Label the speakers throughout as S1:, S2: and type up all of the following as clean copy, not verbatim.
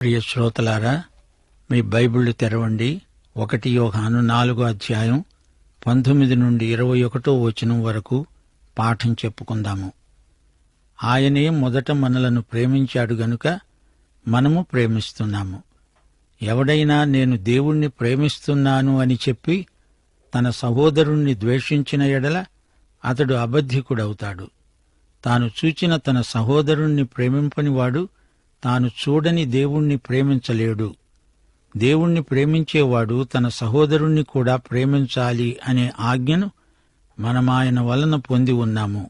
S1: ప్రియ శ్రోతలారా, మీ బైబిళ్లు తెరవండి. 1 యోహాను 4వ అధ్యాయం 19 నుండి 21వ వచనం వరకు పాఠం చెప్పుకుందాము. ఆయనే మొదట మనలను ప్రేమించాడు గనుక మనము ప్రేమిస్తున్నాము. ఎవడైనా నేను దేవుణ్ణి ప్రేమిస్తున్నాను అని చెప్పి తన సహోదరుణ్ణి ద్వేషించిన ఎడల అతడు అబద్ధికుడవుతాడు. తాను చూచిన తన సహోదరుణ్ణి ప్రేమింపనివాడు తాను చూడని దేవుణ్ణి ప్రేమించలేడు. దేవుణ్ణి ప్రేమించేవాడు తన సహోదరుణ్ణి కూడా ప్రేమించాలి అనే ఆజ్ఞను మనమాయన వలన పొంది ఉన్నాము.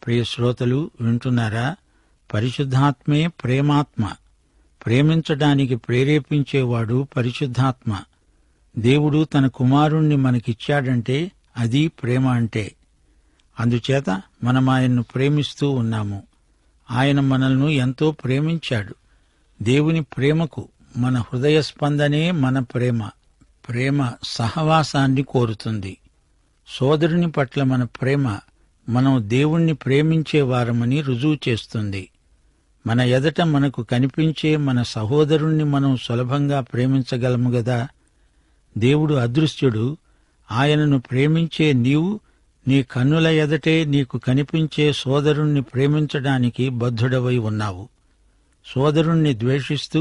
S1: ప్రియ శ్రోతలు వింటున్నారా? పరిశుద్ధాత్మే ప్రేమాత్మ. ప్రేమించడానికి ప్రేరేపించేవాడు పరిశుద్ధాత్మ. దేవుడు తన కుమారుణ్ణి మనకిచ్చాడంటే అది ప్రేమ అంటే. అందుచేత మనమాయన్ను ప్రేమిస్తూ ఉన్నాము. ఆయన మనల్ని ఎంతో ప్రేమించాడు. దేవుని ప్రేమకు మన హృదయ స్పందనే మన ప్రేమ. ప్రేమ సహవాసాన్ని కోరుతుంది. సోదరుని పట్ల మన ప్రేమ మనం దేవుణ్ణి ప్రేమించేవారమని రుజువు చేస్తుంది. మన ఎదట మనకు కనిపించే మన సహోదరుణ్ణి మనం సులభంగా ప్రేమించగలము గదా. దేవుడు అదృశ్యుడు. ఆయనను ప్రేమించే నీవు నీ కన్నుల ఎదటే నీకు కనిపించే సోదరుణ్ణి ప్రేమించడానికి బద్ధుడవై ఉన్నావు. సోదరుణ్ణి ద్వేషిస్తూ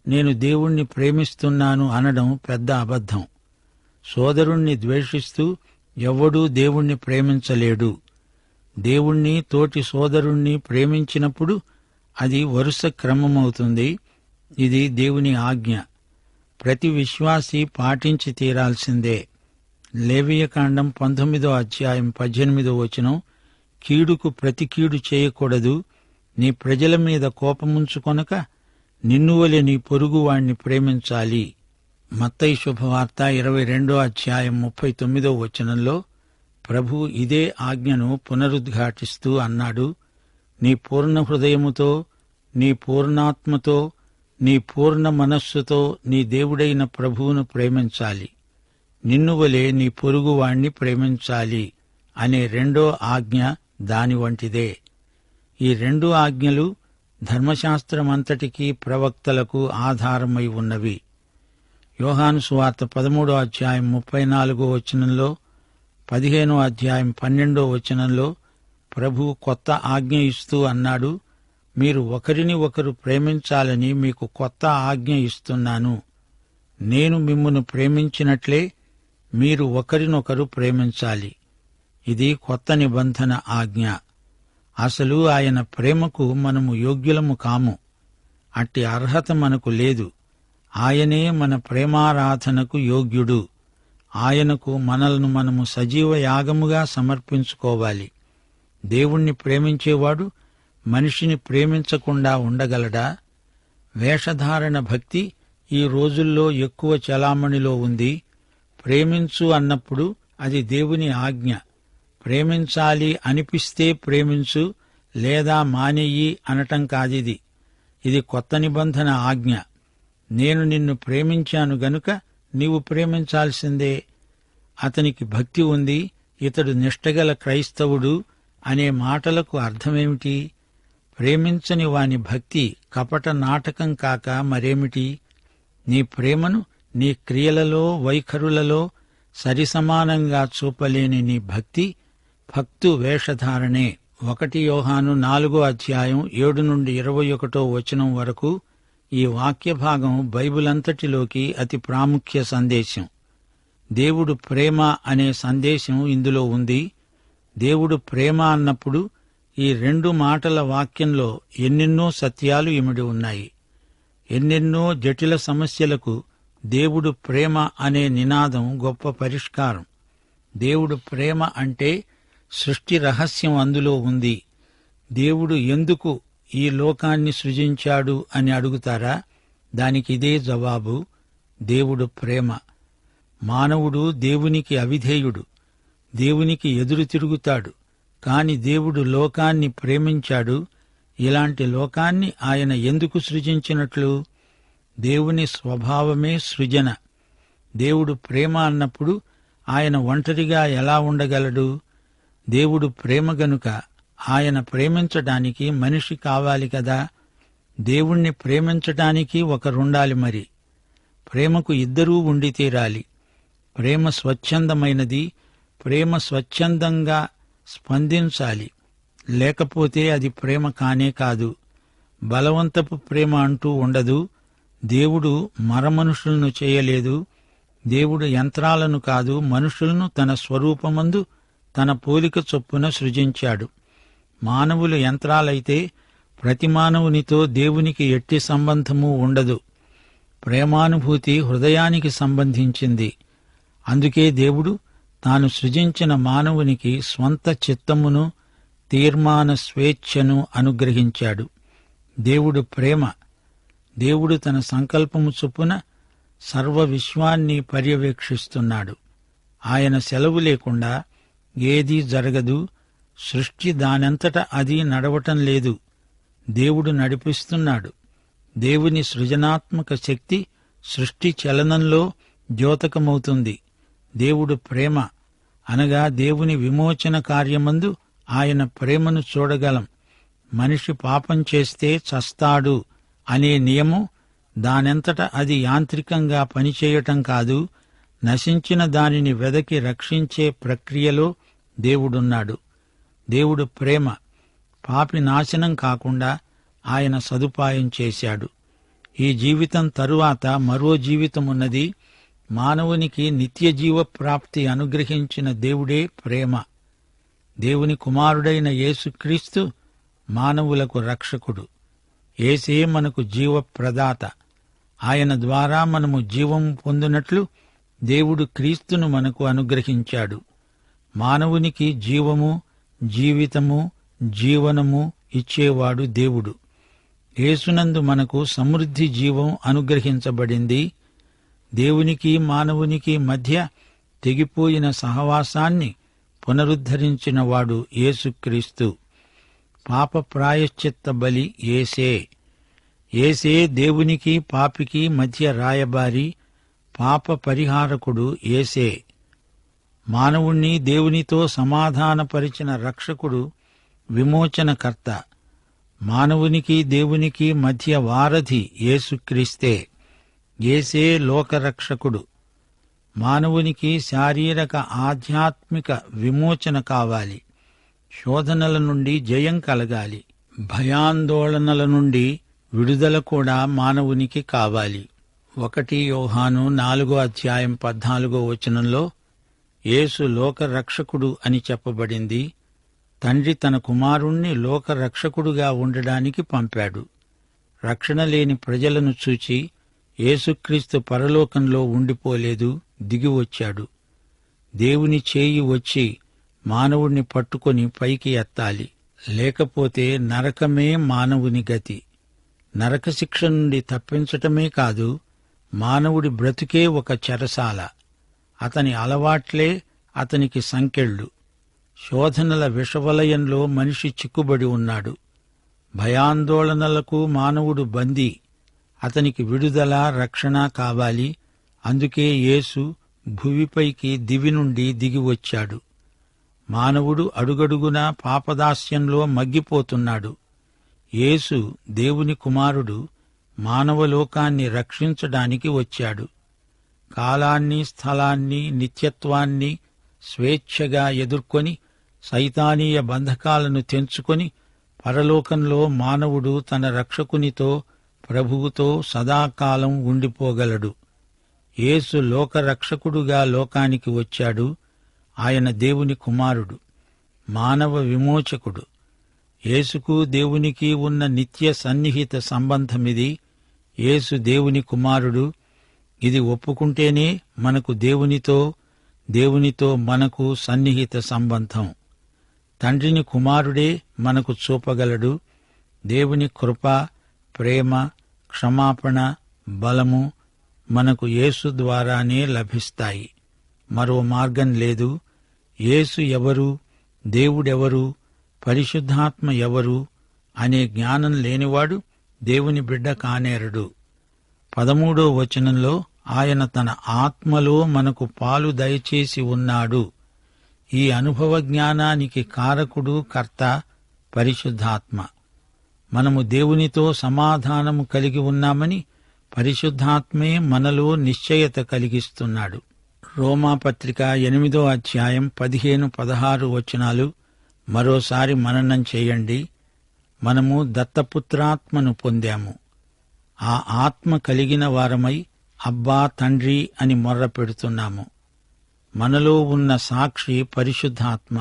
S1: నేను దేవుణ్ణి ప్రేమిస్తున్నాను అనడం పెద్ద అబద్ధం. సోదరుణ్ణి ద్వేషిస్తూ ఎవ్వడూ దేవుణ్ణి ప్రేమించలేడు. దేవుణ్ణి తోటి సోదరుణ్ణి ప్రేమించినప్పుడు అది వరుస క్రమమవుతుంది. ఇది దేవుని ఆజ్ఞ. ప్రతి విశ్వాసీ పాటించి తీరాల్సిందే. లేవియకాండం 19వ అధ్యాయం 18వ వచనం, కీడుకు ప్రతి కీడు చేయకూడదు, నీ ప్రజల మీద కోపముంచుకొనక నిన్నువలె నీ పొరుగువాణ్ణి ప్రేమించాలి. మత్తయి శుభవార్త 22వ అధ్యాయం 39వ వచనంలో ప్రభు ఇదే ఆజ్ఞను పునరుద్ఘాటిస్తూ అన్నాడు, నీ పూర్ణ హృదయముతో, నీ పూర్ణాత్మతో, నీ పూర్ణ మనస్సుతో నీ దేవుడైన ప్రభువును ప్రేమించాలి, నిన్నువలే నీ పొరుగువాణ్ణి ప్రేమించాలి అనే రెండో ఆజ్ఞ దాని వంటిదే. ఈ రెండు ఆజ్ఞలు ధర్మశాస్త్రమంతటికీ ప్రవక్తలకు ఆధారమై ఉన్నవి. యోహాను సువార్త 13వ అధ్యాయం 34వ వచనంలో, 15వ అధ్యాయం 12వ వచనంలో ప్రభు కొత్త ఆజ్ఞ ఇస్తూ అన్నాడు, మీరు ఒకరిని ఒకరు ప్రేమించాలని మీకు కొత్త ఆజ్ఞ ఇస్తున్నాను. నేను మిమ్మును ప్రేమించినట్లే మీరు ఒకరినొకరు ప్రేమించాలి. ఇది కొత్త నిబంధన ఆజ్ఞ. అసలు ఆయన ప్రేమకు మనము యోగ్యులము కాము. అట్టి అర్హత మనకు లేదు. ఆయనే మన ప్రేమారాధనకు యోగ్యుడు. ఆయనకు మనలను మనము సజీవ యాగముగా సమర్పించుకోవాలి. దేవుణ్ణి ప్రేమించేవాడు మనిషిని ప్రేమించకుండా ఉండగలడా? వేషధారణ భక్తి ఈ రోజుల్లో ఎక్కువ చలామణిలో ఉంది. ప్రేమించు అన్నప్పుడు అది దేవుని ఆజ్ఞ. ప్రేమించాలి అనిపిస్తే ప్రేమించు, లేదా మానేయి అనటం కాదిది. ఇది కొత్త నిబంధన ఆజ్ఞ. నేను నిన్ను ప్రేమించాను గనుక నీవు ప్రేమించాల్సిందే. అతనికి భక్తి ఉంది, ఇతడు నిష్టగల క్రైస్తవుడు అనే మాటలకు అర్థమేమిటి? ప్రేమించని వాని భక్తి కపట నాటకం కాక మరేమిటి? నీ ప్రేమను నీ క్రియలలో, వైఖరులలో సరిసమానంగా చూపలేని నీ భక్తి భక్తు వేషధారణే. 1 యోహాను 4వ అధ్యాయం 7 నుండి 21వ వచనం వరకు ఈ వాక్య భాగం బైబిలంతటిలోకి అతి ప్రాముఖ్య సందేశం. దేవుడు ప్రేమ అనే సందేశం ఇందులో ఉంది. దేవుడు ప్రేమ అన్నప్పుడు ఈ 2 మాటల వాక్యంలో ఎన్నెన్నో సత్యాలు ఇమిడి ఉన్నాయి. ఎన్నెన్నో జటిల సమస్యలకు దేవుడు ప్రేమ అనే నినాదం గొప్ప పరిష్కారం. దేవుడు ప్రేమ అంటే సృష్టి రహస్యం అందులో ఉంది. దేవుడు ఎందుకు ఈ లోకాన్ని సృజించాడు అని అడుగుతారా? దానికి ఇదే జవాబు, దేవుడు ప్రేమ. మానవుడు దేవునికి అవిధేయుడు, దేవునికి ఎదురు తిరుగుతాడు. కాని దేవుడు లోకాన్ని ప్రేమించాడు. ఇలాంటి లోకాన్ని ఆయన ఎందుకు సృజించినట్లు? దేవుని స్వభావమే సృజన. దేవుడు ప్రేమ అన్నప్పుడు ఆయన ఒంటరిగా ఎలా ఉండగలడు? దేవుడు ప్రేమ గనుక ఆయన ప్రేమించడానికి మనిషి కావాలి కదా. దేవుణ్ణి ప్రేమించటానికి ఒకరుండాలి. మరి ప్రేమకు ఇద్దరూ ఉండి తీరాలి. ప్రేమ స్వచ్ఛందమైనది. ప్రేమ స్వచ్ఛందంగా స్పందించాలి. లేకపోతే అది ప్రేమ కానే కాదు. బలవంతపు ప్రేమ అంటూ ఉండదు. దేవుడు మరమనుషులను చేయలేదు. దేవుడు యంత్రాలను కాదు, మనుషులను తన స్వరూపమందు తన పోలిక చొప్పున సృజించాడు. మానవులు యంత్రాలైతే ప్రతి మానవునితో దేవునికి ఎట్టి సంబంధము ఉండదు. ప్రేమానుభూతి హృదయానికి సంబంధించింది. అందుకే దేవుడు తాను సృజించిన మానవునికి స్వంత చిత్తమును, తీర్మాన స్వేచ్ఛను అనుగ్రహించాడు. దేవుడు ప్రేమ. దేవుడు తన సంకల్పము చొప్పున సర్వ విశ్వాన్ని పర్యవేక్షిస్తున్నాడు. ఆయన సెలవు లేకుండా ఏదీ జరగదు. సృష్టి దానంతట అది నడవటం లేదు. దేవుడు నడిపిస్తున్నాడు. దేవుని సృజనాత్మక శక్తి సృష్టి చలనంలో ద్యోతకమవుతుంది. దేవుడు ప్రేమ అనగా దేవుని విమోచన కార్యమందు ఆయన ప్రేమను చూడగలం. మనిషి పాపం చేస్తే చస్తాడు అనే నియమం దానంతట అది యాంత్రికంగా పనిచేయటం కాదు. నశించిన దానిని వెదకి రక్షించే ప్రక్రియలో దేవుడున్నాడు. దేవుడు ప్రేమ. పాపి నాశనం కాకుండా ఆయన సదుపాయం చేశాడు. ఈ జీవితం తరువాత మరో జీవితమున్నది. మానవునికి నిత్యజీవ ప్రాప్తి అనుగ్రహించిన దేవుడే ప్రేమ. దేవుని కుమారుడైన యేసుక్రీస్తు మానవులకు రక్షకుడు. యేసే మనకు జీవప్రదాత. ఆయన ద్వారా మనము జీవం పొందినట్లు దేవుడు క్రీస్తును మనకు అనుగ్రహించాడు. మానవునికి జీవము, జీవితము, జీవనము ఇచ్చేవాడు దేవుడు. యేసునందు మనకు సమృద్ధి జీవం అనుగ్రహించబడింది. దేవునికి మానవునికి మధ్య తెగిపోయిన సహవాసాన్ని పునరుద్ధరించినవాడు యేసుక్రీస్తు. పాప ప్రాయశ్చిత్త బలి యేసే. యేసే దేవునికి పాపికి మధ్య రాయబారి, పాప పరిహారకుడు యేసే. మానవుణ్ణి దేవునితో సమాధానపరిచిన రక్షకుడు విమోచనకర్త. మానవునికి దేవునికి మధ్య వారధి యేసుక్రీస్తే. యేసే లోకరక్షకుడు. మానవునికి శారీరక ఆధ్యాత్మిక విమోచన కావాలి. శోధనల నుండి జయం కలగాలి. భయాందోళనల నుండి విడుదల కూడా మానవునికి కావాలి. 1 యోహాను 4:14 యేసు లోకరక్షకుడు అని చెప్పబడింది. తండ్రి తన కుమారుణ్ణి లోకరక్షకుడుగా ఉండడానికి పంపాడు. రక్షణ లేని ప్రజలను చూచి యేసుక్రీస్తు పరలోకంలో ఉండిపోలేదు, దిగివచ్చాడు. దేవుని చేయి వచ్చి మానవుణ్ణి పట్టుకొని పైకి ఎత్తాలి. లేకపోతే నరకమే మానవుని గతి. నరకశిక్ష నుండి తప్పించటమే కాదు, మానవుడి బ్రతుకే ఒక చెరసాల. అతని అలవాట్లే అతనికి సంకెళ్ళు. శోధనల విషవలయంలో మనిషి చిక్కుబడి ఉన్నాడు. భయాందోళనలకు మానవుడు బందీ. అతనికి విడుదల, రక్షణ కావాలి. అందుకే యేసు భువిపైకి దివి నుండి దిగివచ్చాడు. మానవుడు అడుగడుగునా పాపదాస్యంలో మగ్గిపోతున్నాడు. యేసు దేవుని కుమారుడు మానవలోకాన్ని రక్షించడానికి వచ్చాడు. కాలాన్ని, స్థలాన్ని, నిత్యత్వాన్ని స్వేచ్ఛగా ఎదుర్కొని సైతానీయ బంధకాలను తెంచుకొని పరలోకంలో మానవుడు తన రక్షకునితో, ప్రభువుతో సదాకాలం ఉండిపోగలడు. యేసు లోకరక్షకుడుగా లోకానికి వచ్చాడు. ఆయన దేవుని కుమారుడు, మానవ విమోచకుడు. యేసుకు దేవునికి ఉన్న నిత్య సన్నిహిత సంబంధమిది. యేసు దేవుని కుమారుడు. ఇది ఒప్పుకుంటేనే మనకు దేవునితో మనకు సన్నిహిత సంబంధం. తండ్రిని కుమారుడే మనకు చూపగలడు. దేవుని కృప, ప్రేమ, క్షమాపణ, బలము మనకు యేసు ద్వారానే లభిస్తాయి. మరో మార్గం లేదు. యేసు ఎవరు, దేవుడెవరు, పరిశుద్ధాత్మ ఎవరు అనే జ్ఞానం లేనివాడు దేవుని బిడ్డ కానేరడు. 13 ఆయన తన ఆత్మలో మనకు పాలు దయచేసి ఉన్నాడు. ఈ అనుభవ జ్ఞానానికి కారకుడు, కర్త పరిశుద్ధాత్మ. మనము దేవునితో సమాధానము కలిగి ఉన్నామని పరిశుద్ధాత్మే మనలో నిశ్చయత కలిగిస్తున్నాడు. రోమాపత్రిక 8వ అధ్యాయం 15-16 వచనాలు మరోసారి మననం చేయండి. మనము దత్తపుత్రాత్మను పొందాము. ఆ ఆత్మ కలిగిన వారమై అబ్బా తండ్రి అని మొర్ర పెడుతున్నాము. మనలో ఉన్న సాక్షి పరిశుద్ధాత్మ.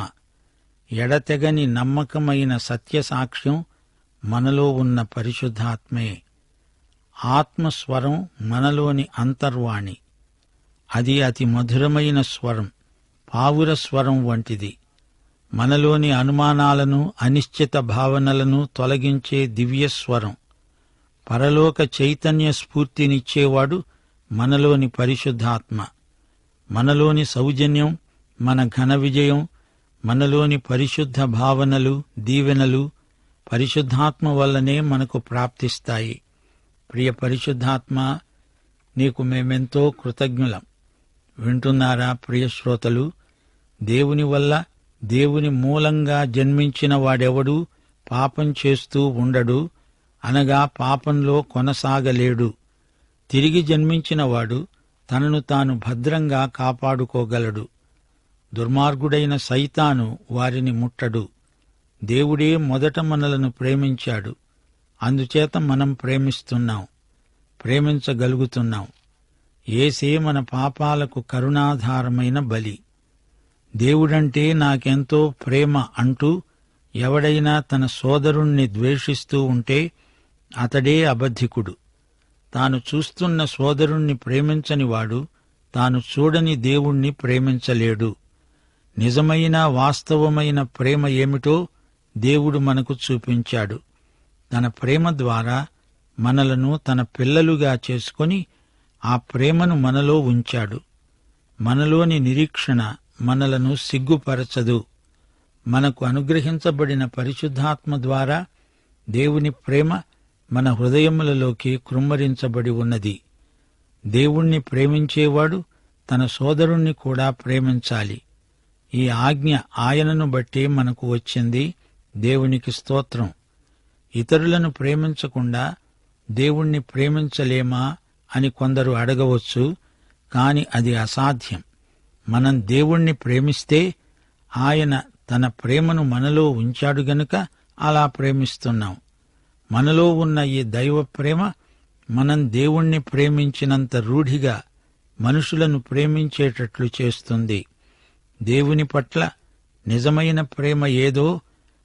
S1: ఎడతెగని నమ్మకమైన సత్యసాక్ష్యం మనలో ఉన్న పరిశుద్ధాత్మే. ఆత్మస్వరం మనలోని అంతర్వాణి. అది అతి మధురమైన స్వరం, పావుర స్వరం వంటిది. మనలోని అనుమానాలను, అనిశ్చిత భావనలను తొలగించే దివ్యస్వరం. పరలోక చైతన్య స్ఫూర్తినిచ్చేవాడు మనలోని పరిశుద్ధాత్మ. మనలోని సౌజన్యం, మన ఘన విజయం, మనలోని పరిశుద్ధ భావనలు, దీవెనలు పరిశుద్ధాత్మ వల్లనే మనకు ప్రాప్తిస్తాయి. ప్రియ పరిశుద్ధాత్మ, నీకు మేమెంతో కృతజ్ఞులం. వింటున్నారా ప్రియ శ్రోతలు? దేవుని వల్ల, దేవుని మూలంగా జన్మించిన వాడెవడూ పాపం చేస్తూ ఉండడు, అనగా పాపంలో కొనసాగలేడు. తిరిగి జన్మించినవాడు తనను తాను భద్రంగా కాపాడుకోగలడు. దుర్మార్గుడైన సైతాను వారిని ముట్టడు. దేవుడే మొదట మనలను ప్రేమించాడు. అందుచేత మనం ప్రేమిస్తున్నాం, ప్రేమించగలుగుతున్నాం. యేసే మన పాపాలకు కరుణాధారమైన బలి. దేవుడంటే నాకెంతో ప్రేమ అంటూ ఎవడైనా తన సోదరుణ్ణి ద్వేషిస్తూ ఉంటే అతడే అబద్ధికుడు. తాను చూస్తున్న సోదరుణ్ణి ప్రేమించనివాడు తాను చూడని దేవుణ్ణి ప్రేమించలేడు. నిజమైన వాస్తవమైన ప్రేమ ఏమిటో దేవుడు మనకు చూపించాడు. తన ప్రేమ ద్వారా మనలను తన పిల్లలుగా చేసుకొని ఆ ప్రేమను మనలో ఉంచాడు. మనలోని నిరీక్షణ మనలను సిగ్గుపరచదు. మనకు అనుగ్రహించబడిన పరిశుద్ధాత్మ ద్వారా దేవుని ప్రేమ మన హృదయములలోకి కృమ్మరించబడి ఉన్నది. దేవుణ్ణి ప్రేమించేవాడు తన సోదరుణ్ణి కూడా ప్రేమించాలి. ఈ ఆజ్ఞ ఆయనను బట్టే మనకు వచ్చింది. దేవునికి స్తోత్రం. ఇతరులను ప్రేమించకుండా దేవుణ్ణి ప్రేమించలేమా అని కొందరు అడగవచ్చు. కాని అది అసాధ్యం. మనం దేవుణ్ణి ప్రేమిస్తే ఆయన తన ప్రేమను మనలో ఉంచాడు గనుక అలా ప్రేమిస్తున్నాం. మనలో ఉన్న ఈ దైవ ప్రేమ మనం దేవుణ్ణి ప్రేమించినంత రూఢిగా మనుషులను ప్రేమించేటట్లు చేస్తుంది. దేవుని పట్ల నిజమైన ప్రేమ ఏదో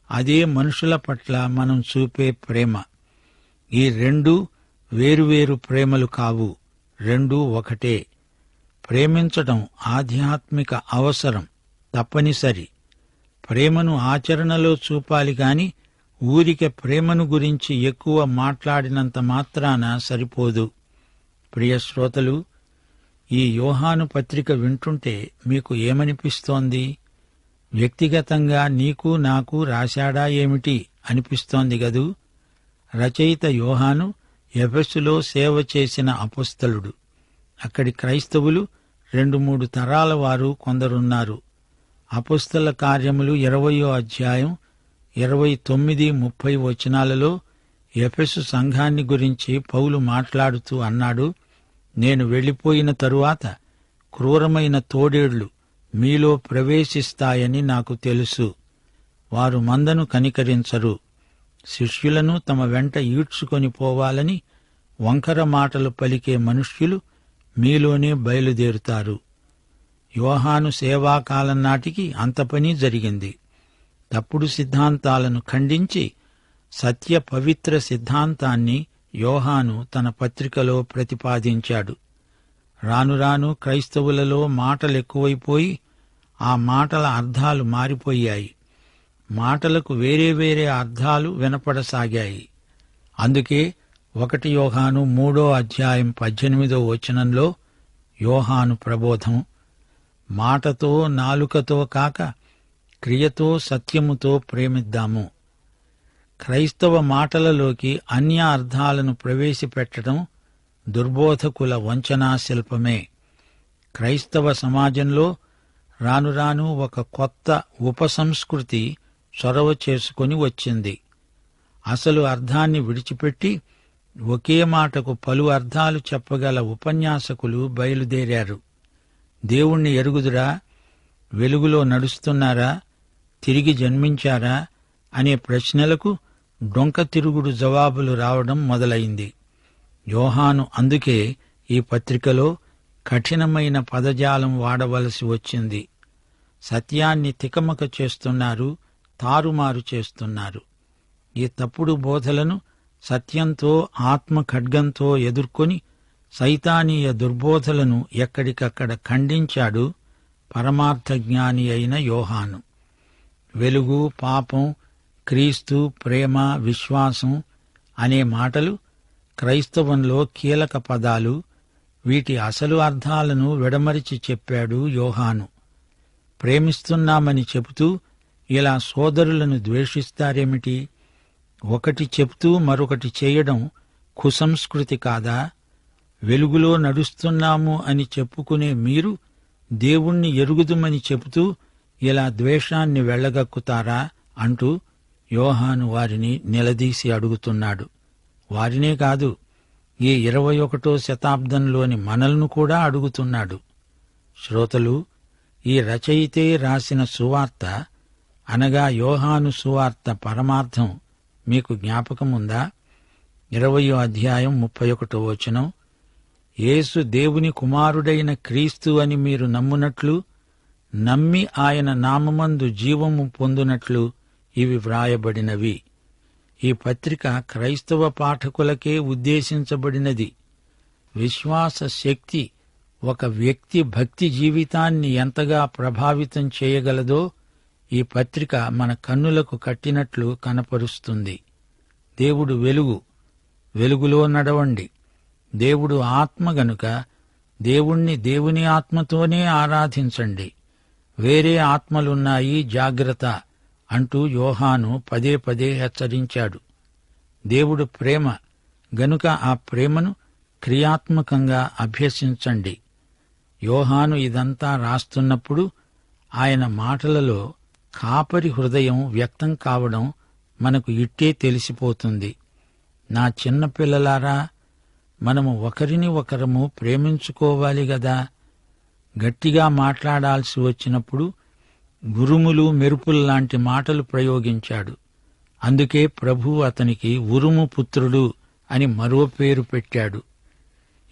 S1: అదే మనుషుల పట్ల మనం చూపే ప్రేమ. ఈ రెండూ వేరువేరు ప్రేమలు కావు, రెండూ ఒకటే. ప్రేమించటం ఆధ్యాత్మిక అవసరం, తప్పనిసరి. ప్రేమను ఆచరణలో చూపాలి గాని ఊరికే ప్రేమను గురించి ఎక్కువ మాట్లాడినంత మాత్రాన సరిపోదు. ప్రియ శ్రోతలు, ఈ యోహాను పత్రిక వింటుంటే మీకు ఏమనిపిస్తోంది? వ్యక్తిగతంగా నీకు నాకు రాశాడా ఏమిటి అనిపిస్తోంది గదూ? రచయిత యోహాను ఎఫెసులో సేవ చేసిన అపొస్తలుడు. అక్కడి క్రైస్తవులు 2-3 తరాల వారు కొందరున్నారు. అపొస్తల కార్యములు 20వ అధ్యాయం 29-30 వచనాలలో ఎఫెసు సంఘాన్ని గురించి పౌలు మాట్లాడుతూ అన్నాడు, నేను వెళ్లిపోయిన తరువాత క్రూరమైన తోడేళ్లు మీలో ప్రవేశిస్తాయని నాకు తెలుసు. వారు మందను కనికరించరు. శిష్యులను తమ వెంట ఈడ్చుకొని పోవాలని వంకర మాటలు పలికే మనుష్యులు మీలోనే బయలుదేరుతారు. యోహాను సేవాకాలం నాటికి అంత పని జరిగింది. తప్పుడు సిద్ధాంతాలను ఖండించి సత్య పవిత్ర సిద్ధాంతాన్ని యోహాను తన పత్రికలో ప్రతిపాదించాడు. రానురాను క్రైస్తవులలో మాటలెక్కువైపోయి ఆ మాటల అర్థాలు మారిపోయాయి. మాటలకు వేరే వేరే అర్థాలు వినపడసాగాయి. అందుకే 1 యోహాను 3వ అధ్యాయం 18వ వచనంలో యోహాను ప్రబోధం, మాటతో నాలుకతో కాక క్రియతో సత్యముతో ప్రేమిద్దాము. క్రైస్తవ మాటలలోకి అన్య అర్థాలను ప్రవేశపెట్టడం దుర్బోధకుల వంచనా శిల్పమే. క్రైస్తవ సమాజంలో రానురాను ఒక కొత్త ఉపసంస్కృతి చొరవ చేసుకొని వచ్చింది. అసలు అర్థాన్ని విడిచిపెట్టి ఒకే మాటకు పలు అర్థాలు చెప్పగల ఉపన్యాసకులు బయలుదేరారు. దేవుణ్ణి ఎరుగుదురా, వెలుగులో నడుస్తున్నారా, తిరిగి జన్మించారా అనే ప్రశ్నలకు డొంక తిరుగుడు జవాబులు రావడం మొదలైంది. యోహాను అందుకే ఈ పత్రికలో కఠినమైన పదజాలం వాడవలసి వచ్చింది. సత్యాన్ని తికమక చేస్తున్నారు, తారుమారు చేస్తున్నారు. ఈ తప్పుడు బోధలను సత్యంతో, ఆత్మ ఖడ్గంతో ఎదుర్కొని సైతానీయ దుర్బోధలను ఎక్కడికక్కడ ఖండించాడు పరమార్థ జ్ఞాని అయిన యోహాను. వెలుగు, పాపం, క్రీస్తు, ప్రేమ, విశ్వాసం అనే మాటలు క్రైస్తవంలో కీలక పదాలు. వీటి అసలు అర్థాలను విడమరిచి చెప్పాడు యోహాను. ప్రేమిస్తున్నామని చెబుతూ ఇలా సోదరులను ద్వేషిస్తారేమిటి? ఒకటి చెప్తూ మరొకటి చేయడం కుసంస్కృతి కాదా? వెలుగులో నడుస్తున్నాము అని చెప్పుకునే మీరు దేవుణ్ణి ఎరుగుదుమని చెబుతూ ఇలా ద్వేషాన్ని వెళ్లగక్కుతారా అంటూ యోహాను వారిని నిలదీసి అడుగుతున్నాడు. వారినే కాదు, ఈ 21వ శతాబ్దంలోని మనల్ని కూడా అడుగుతున్నాడు. శ్రోతలు, ఈ రచయితే రాసిన సువార్త అనగా యోహాను సువార్త పరమార్థం మీకు జ్ఞాపకముందా? 20వ అధ్యాయం 31వ వచనం, యేసు దేవుని కుమారుడైన క్రీస్తు అని మీరు నమ్మునట్లు, నమ్మి ఆయన నామమందు జీవము పొందునట్లు ఇవి వ్రాయబడినవి. ఈ పత్రిక క్రైస్తవ పాఠకులకే ఉద్దేశించబడినది. విశ్వాస శక్తి ఒక వ్యక్తి భక్తి జీవితాన్ని ఎంతగా ప్రభావితం చేయగలదో ఈ పత్రిక మన కన్నులకు కట్టినట్లు కనపరుస్తుంది. దేవుడు వెలుగు, వెలుగులో నడవండి. దేవుడు ఆత్మ గనుక దేవుణ్ణి దేవుని ఆత్మతోనే ఆరాధించండి. వేరే ఆత్మలున్నాయి, జాగ్రత్త అంటూ యోహాను పదే పదే హెచ్చరించాడు. దేవుడు ప్రేమ గనుక ఆ ప్రేమను క్రియాత్మకంగా అభ్యసించండి. యోహాను ఇదంతా రాస్తున్నప్పుడు ఆయన మాటలలో కాపరి హృదయం వ్యక్తం కావడం మనకు ఇట్టే తెలిసిపోతుంది. నా చిన్నపిల్లలారా, మనము ఒకరిని ఒకరము ప్రేమించుకోవాలి గదా. గట్టిగా మాట్లాడాల్సి వచ్చినప్పుడు గురుములు, మెరుపుల్లాంటి మాటలు ప్రయోగించాడు. అందుకే ప్రభువు అతనికి ఉరుము పుత్రుడు అని మరో పేరు పెట్టాడు.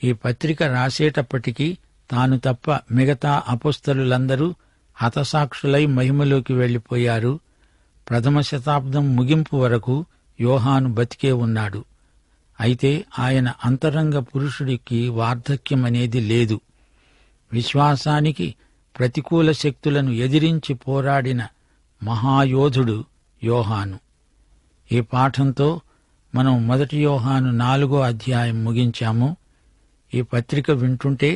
S1: ఈ పత్రిక రాసేటప్పటికీ తాను తప్ప మిగతా అపొస్తలులందరూ హతసాక్షులై మహిమలోకి వెళ్లిపోయారు. ప్రథమ శతాబ్దం ముగింపు వరకు యోహాను బతికే ఉన్నాడు. అయితే ఆయన అంతరంగ పురుషుడికి వార్ధక్యమనేది లేదు. విశ్వాసానికి ప్రతికూల శక్తులను ఎదిరించి పోరాడిన మహాయోధుడు యోహాను. ఈ పాఠంతో మనం 1 యోహాను 4వ అధ్యాయం ముగించాము. ఈ పత్రిక వింటుంటే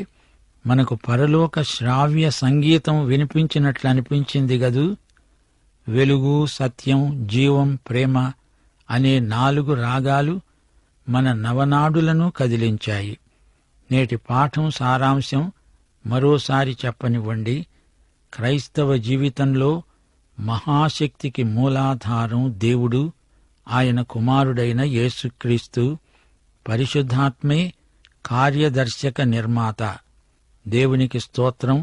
S1: మనకు పరలోక శ్రావ్య సంగీతం వినిపించినట్లు అనిపించింది గదూ. వెలుగు, సత్యం, జీవం, ప్రేమ అనే 4 రాగాలు మన నవనాడులను కదిలించాయి. నేటి పాఠం సారాంశం మరోసారి చెప్పనివ్వండి. క్రైస్తవ జీవితంలో మహాశక్తికి మూలాధారం దేవుడు, ఆయన కుమారుడైన యేసుక్రీస్తు. పరిశుద్ధాత్మే కార్యదర్శక నిర్మాత. దేవునికి స్తోత్రం.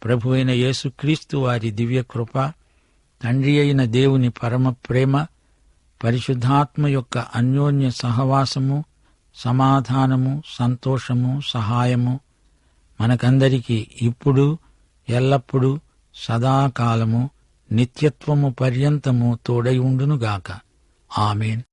S1: ప్రభువైన యేసుక్రీస్తు వారి దివ్యకృప, తండ్రి అయిన దేవుని పరమ ప్రేమ, పరిశుద్ధాత్మ యొక్క అన్యోన్య సహవాసము, సమాధానము, సంతోషము, సహాయము మనకందరికీ ఇప్పుడు, ఎల్లప్పుడూ, సదాకాలము, నిత్యత్వము పర్యంతము తోడై ఉండునుగాక. ఆమేన్.